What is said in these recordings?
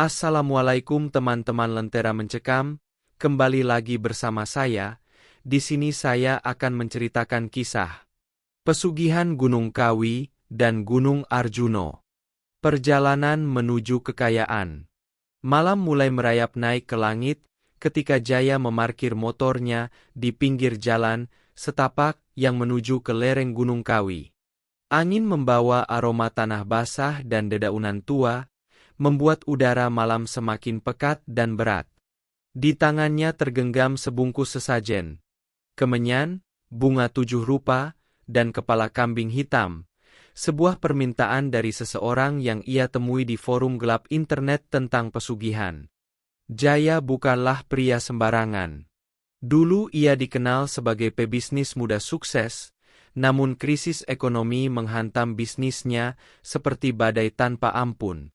Assalamualaikum teman-teman Lentera Mencekam, kembali lagi bersama saya. Di sini saya akan menceritakan kisah pesugihan Gunung Kawi dan Gunung Arjuno. Perjalanan menuju kekayaan. Malam mulai merayap naik ke langit ketika Jaya memarkir motornya di pinggir jalan setapak yang menuju ke lereng Gunung Kawi. Angin membawa aroma tanah basah dan dedaunan tua, membuat udara malam semakin pekat dan berat. Di tangannya tergenggam sebungkus sesajen, kemenyan, bunga 7 rupa, dan kepala kambing hitam, sebuah permintaan dari seseorang yang ia temui di forum gelap internet tentang pesugihan. Jaya bukanlah pria sembarangan. Dulu ia dikenal sebagai pebisnis muda sukses, namun krisis ekonomi menghantam bisnisnya seperti badai tanpa ampun.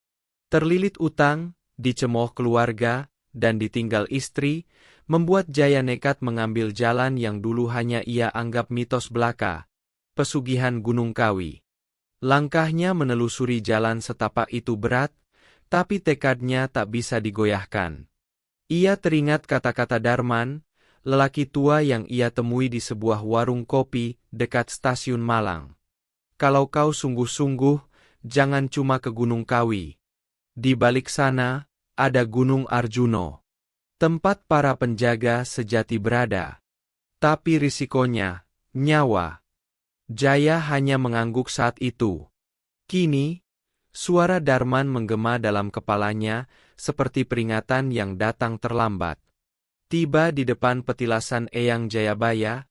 Terlilit utang, dicemooh keluarga, dan ditinggal istri, membuat Jaya nekat mengambil jalan yang dulu hanya ia anggap mitos belaka, pesugihan Gunung Kawi. Langkahnya menelusuri jalan setapak itu berat, tapi tekadnya tak bisa digoyahkan. Ia teringat kata-kata Darman, lelaki tua yang ia temui di sebuah warung kopi dekat stasiun Malang. Kalau kau sungguh-sungguh, jangan cuma ke Gunung Kawi. Di balik sana, ada Gunung Arjuno. Tempat para penjaga sejati berada. Tapi risikonya, nyawa. Jaya hanya mengangguk saat itu. Kini, suara Darman menggema dalam kepalanya, seperti peringatan yang datang terlambat. Tiba di depan petilasan Eyang Jayabaya,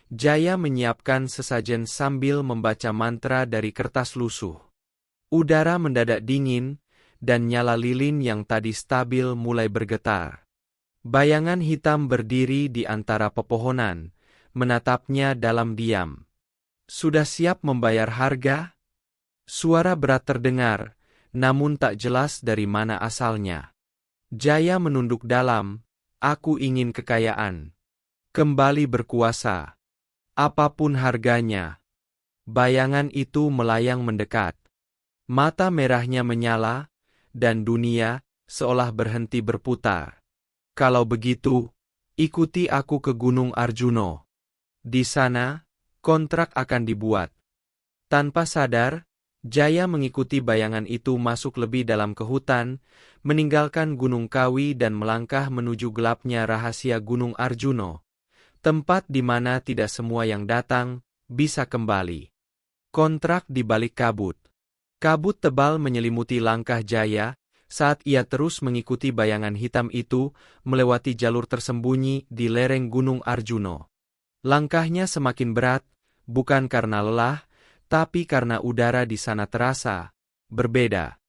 Jaya menyiapkan sesajen sambil membaca mantra dari kertas lusuh. Udara mendadak dingin, dan nyala lilin yang tadi stabil mulai bergetar. Bayangan hitam berdiri di antara pepohonan, menatapnya dalam diam. Sudah siap membayar harga? Suara berat terdengar, namun tak jelas dari mana asalnya. Jaya menunduk dalam, aku ingin kekayaan. Kembali berkuasa. Apapun harganya. Bayangan itu melayang mendekat. Mata merahnya menyala, dan dunia seolah berhenti berputar. Kalau begitu, ikuti aku ke Gunung Arjuno. Di sana, kontrak akan dibuat. Tanpa sadar, Jaya mengikuti bayangan itu masuk lebih dalam ke hutan, meninggalkan Gunung Kawi dan melangkah menuju gelapnya rahasia Gunung Arjuno, tempat di mana tidak semua yang datang bisa kembali. Kontrak di balik kabut. Kabut tebal menyelimuti langkah Jaya, saat ia terus mengikuti bayangan hitam itu, melewati jalur tersembunyi di lereng Gunung Arjuno. Langkahnya semakin berat, bukan karena lelah, tapi karena udara di sana terasa berbeda.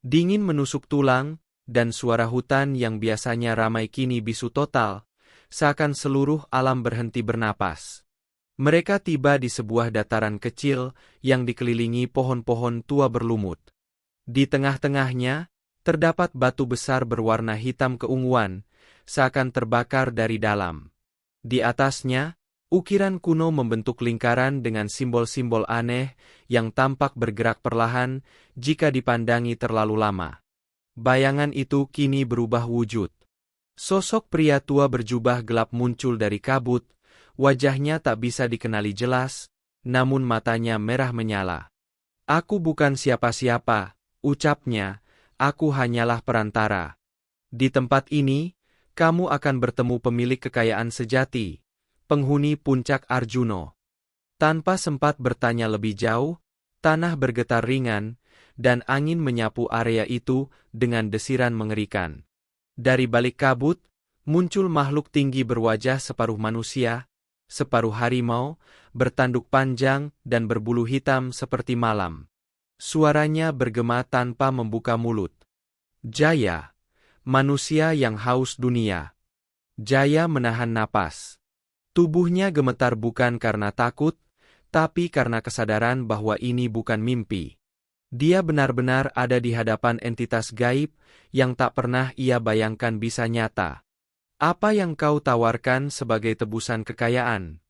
Dingin menusuk tulang, dan suara hutan yang biasanya ramai kini bisu total, seakan seluruh alam berhenti bernapas. Mereka tiba di sebuah dataran kecil yang dikelilingi pohon-pohon tua berlumut. Di tengah-tengahnya, terdapat batu besar berwarna hitam keunguan, seakan terbakar dari dalam. Di atasnya, ukiran kuno membentuk lingkaran dengan simbol-simbol aneh yang tampak bergerak perlahan jika dipandangi terlalu lama. Bayangan itu kini berubah wujud. Sosok pria tua berjubah gelap muncul dari kabut. Wajahnya tak bisa dikenali jelas, namun matanya merah menyala. Aku bukan siapa-siapa, ucapnya, aku hanyalah perantara. Di tempat ini, kamu akan bertemu pemilik kekayaan sejati, penghuni puncak Arjuno. Tanpa sempat bertanya lebih jauh, tanah bergetar ringan, dan angin menyapu area itu dengan desiran mengerikan. Dari balik kabut, muncul makhluk tinggi berwajah separuh manusia, separuh harimau, bertanduk panjang dan berbulu hitam seperti malam. Suaranya bergema tanpa membuka mulut. Jaya, manusia yang haus dunia. Jaya menahan napas. Tubuhnya gemetar bukan karena takut, tapi karena kesadaran bahwa ini bukan mimpi. Dia benar-benar ada di hadapan entitas gaib yang tak pernah ia bayangkan bisa nyata. Apa yang kau tawarkan sebagai tebusan kekayaan?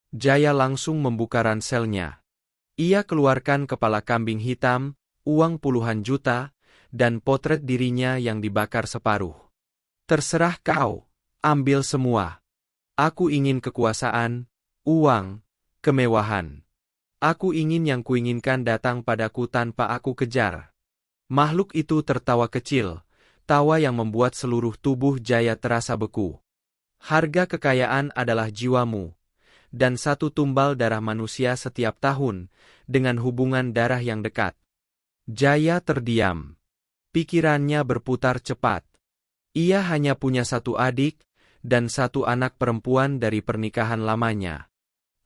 Jaya langsung membuka ranselnya. Ia keluarkan kepala kambing hitam, uang puluhan juta, dan potret dirinya yang dibakar separuh. Terserah kau, ambil semua. Aku ingin kekuasaan, uang, kemewahan. Aku ingin yang kuinginkan datang padaku tanpa aku kejar. Makhluk itu tertawa kecil, tawa yang membuat seluruh tubuh Jaya terasa beku. Harga kekayaan adalah jiwamu, dan satu tumbal darah manusia setiap tahun, dengan hubungan darah yang dekat. Jaya terdiam. Pikirannya berputar cepat. Ia hanya punya satu adik, dan satu anak perempuan dari pernikahan lamanya.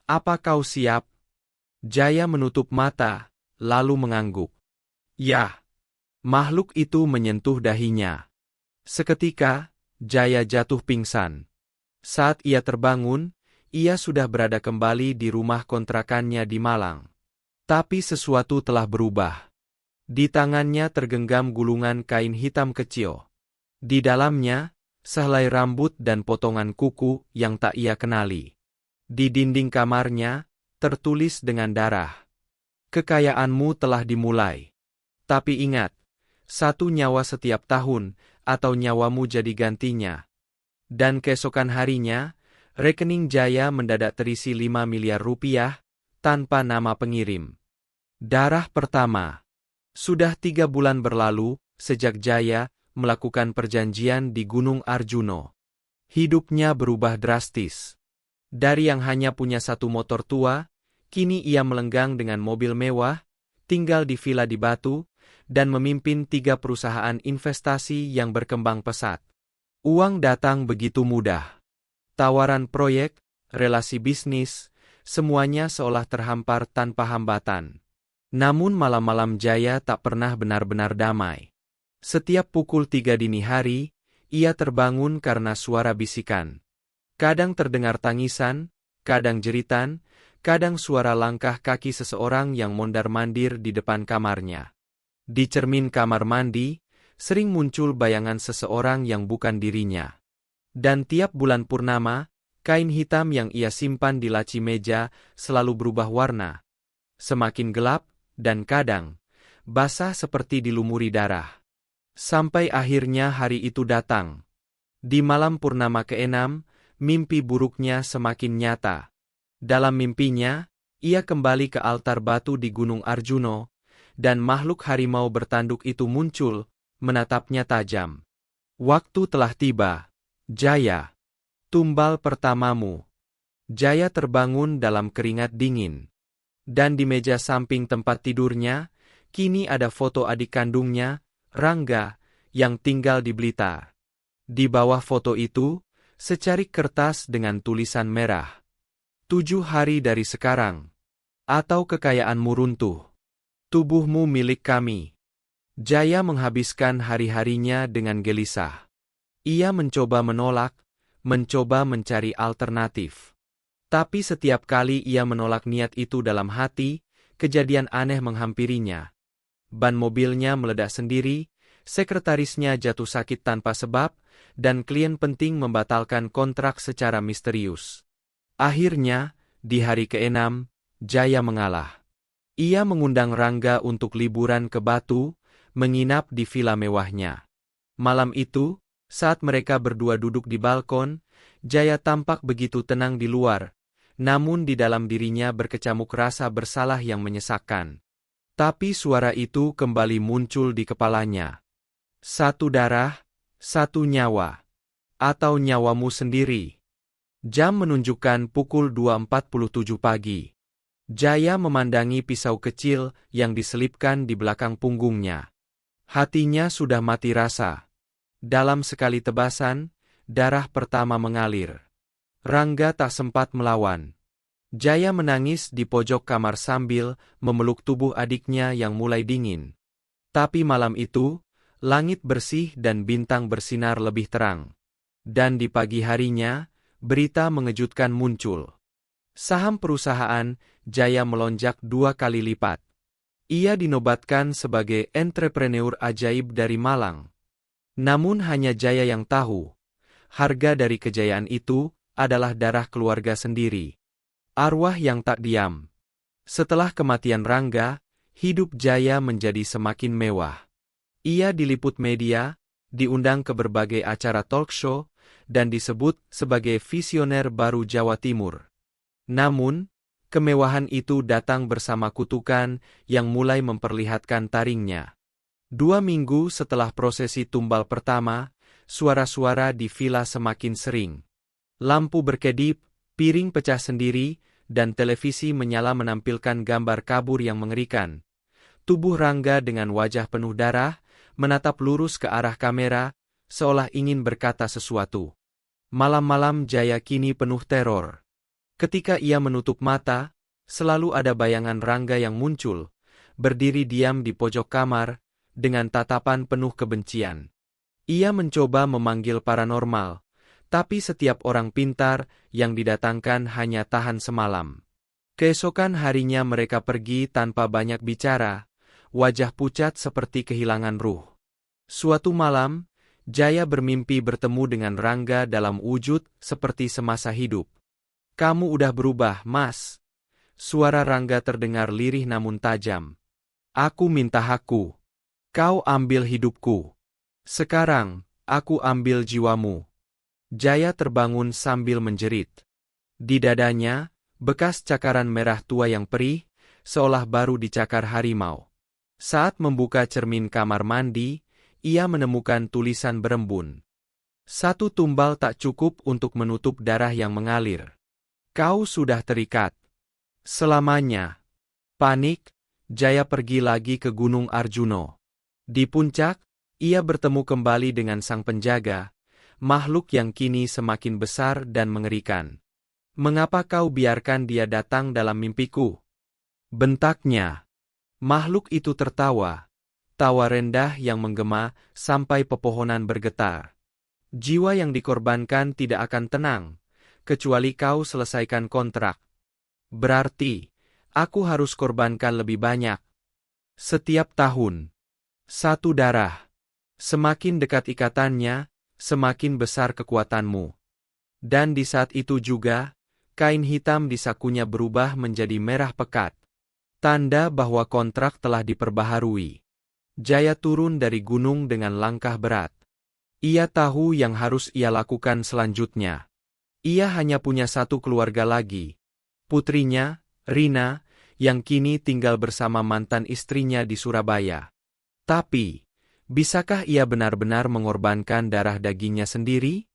Apa kau siap? Jaya menutup mata, lalu mengangguk. Ya. Makhluk itu menyentuh dahinya. Seketika, Jaya jatuh pingsan. Saat ia terbangun, ia sudah berada kembali di rumah kontrakannya di Malang. Tapi sesuatu telah berubah. Di tangannya tergenggam gulungan kain hitam kecil. Di dalamnya, sehelai rambut dan potongan kuku yang tak ia kenali. Di dinding kamarnya, tertulis dengan darah. Kekayaanmu telah dimulai. Tapi ingat, satu nyawa setiap tahun, atau nyawamu jadi gantinya. Dan keesokan harinya, rekening Jaya mendadak terisi 5 miliar rupiah, tanpa nama pengirim. Darah pertama. Sudah 3 bulan berlalu, sejak Jaya melakukan perjanjian di Gunung Arjuno. Hidupnya berubah drastis. Dari yang hanya punya satu motor tua, kini ia melenggang dengan mobil mewah, tinggal di villa di Batu, dan memimpin 3 perusahaan investasi yang berkembang pesat. Uang datang begitu mudah. Tawaran proyek, relasi bisnis, semuanya seolah terhampar tanpa hambatan. Namun malam-malam Jaya tak pernah benar-benar damai. Setiap pukul 3 dini hari, ia terbangun karena suara bisikan. Kadang terdengar tangisan, kadang jeritan, kadang suara langkah kaki seseorang yang mondar-mandir di depan kamarnya. Di cermin kamar mandi, sering muncul bayangan seseorang yang bukan dirinya. Dan tiap bulan purnama, kain hitam yang ia simpan di laci meja selalu berubah warna. Semakin gelap, dan kadang basah seperti dilumuri darah. Sampai akhirnya hari itu datang. Di malam purnama ke-6, mimpi buruknya semakin nyata. Dalam mimpinya, ia kembali ke altar batu di Gunung Arjuno, dan makhluk harimau bertanduk itu muncul, menatapnya tajam. Waktu telah tiba. Jaya. Tumbal pertamamu. Jaya terbangun dalam keringat dingin. Dan di meja samping tempat tidurnya, kini ada foto adik kandungnya, Rangga, yang tinggal di Blitar. Di bawah foto itu, secarik kertas dengan tulisan merah. 7 hari dari sekarang. Atau kekayaanmu runtuh. Tubuhmu milik kami. Jaya menghabiskan hari-harinya dengan gelisah. Ia mencoba menolak, mencoba mencari alternatif. Tapi setiap kali ia menolak niat itu dalam hati, kejadian aneh menghampirinya. Ban mobilnya meledak sendiri, sekretarisnya jatuh sakit tanpa sebab, dan klien penting membatalkan kontrak secara misterius. Akhirnya, di hari ke-6, Jaya mengalah. Ia mengundang Rangga untuk liburan ke Batu, menginap di villa mewahnya. Malam itu, saat mereka berdua duduk di balkon, Jaya tampak begitu tenang di luar, namun di dalam dirinya berkecamuk rasa bersalah yang menyesakkan. Tapi suara itu kembali muncul di kepalanya. Satu darah, satu nyawa. Atau nyawamu sendiri. Jam menunjukkan pukul 2.47 pagi. Jaya memandangi pisau kecil yang diselipkan di belakang punggungnya. Hatinya sudah mati rasa. Dalam sekali tebasan, darah pertama mengalir. Rangga tak sempat melawan. Jaya menangis di pojok kamar sambil memeluk tubuh adiknya yang mulai dingin. Tapi malam itu, langit bersih dan bintang bersinar lebih terang. Dan di pagi harinya, berita mengejutkan muncul. Saham perusahaan Jaya melonjak 2 kali lipat. Ia dinobatkan sebagai entrepreneur ajaib dari Malang. Namun hanya Jaya yang tahu, harga dari kejayaan itu adalah darah keluarga sendiri. Arwah yang tak diam. Setelah kematian Rangga, hidup Jaya menjadi semakin mewah. Ia diliput media, diundang ke berbagai acara talk show, dan disebut sebagai visioner baru Jawa Timur. Namun, kemewahan itu datang bersama kutukan yang mulai memperlihatkan taringnya. 2 minggu setelah prosesi tumbal pertama, suara-suara di villa semakin sering. Lampu berkedip, piring pecah sendiri, dan televisi menyala menampilkan gambar kabur yang mengerikan. Tubuh Rangga dengan wajah penuh darah, menatap lurus ke arah kamera, seolah ingin berkata sesuatu. Malam-malam Jaya kini penuh teror. Ketika ia menutup mata, selalu ada bayangan Rangga yang muncul, berdiri diam di pojok kamar, dengan tatapan penuh kebencian. Ia mencoba memanggil paranormal, tapi setiap orang pintar yang didatangkan hanya tahan semalam. Keesokan harinya mereka pergi tanpa banyak bicara, wajah pucat seperti kehilangan ruh. Suatu malam, Jaya bermimpi bertemu dengan Rangga dalam wujud seperti semasa hidup. "Kamu udah berubah, Mas." Suara Rangga terdengar lirih namun tajam. "Aku minta hakku. Kau ambil hidupku. Sekarang, aku ambil jiwamu." Jaya terbangun sambil menjerit. Di dadanya, bekas cakaran merah tua yang perih, seolah baru dicakar harimau. Saat membuka cermin kamar mandi, ia menemukan tulisan berembun. "Satu tumbal tak cukup untuk menutup darah yang mengalir. Kau sudah terikat selamanya." Panik, Jaya pergi lagi ke Gunung Arjuno. Di puncak, ia bertemu kembali dengan sang penjaga, makhluk yang kini semakin besar dan mengerikan. "Mengapa kau biarkan dia datang dalam mimpiku?" bentaknya. Makhluk itu tertawa, tawa rendah yang menggema sampai pepohonan bergetar. "Jiwa yang dikorbankan tidak akan tenang, kecuali kau selesaikan kontrak. Berarti, aku harus korbankan lebih banyak. Setiap tahun, satu darah. Semakin dekat ikatannya, semakin besar kekuatanmu." Dan di saat itu juga, kain hitam di sakunya berubah menjadi merah pekat. Tanda bahwa kontrak telah diperbaharui. Jaya turun dari gunung dengan langkah berat. Ia tahu yang harus ia lakukan selanjutnya. Ia hanya punya satu keluarga lagi. Putrinya, Rina, yang kini tinggal bersama mantan istrinya di Surabaya. Tapi, bisakah ia benar-benar mengorbankan darah dagingnya sendiri?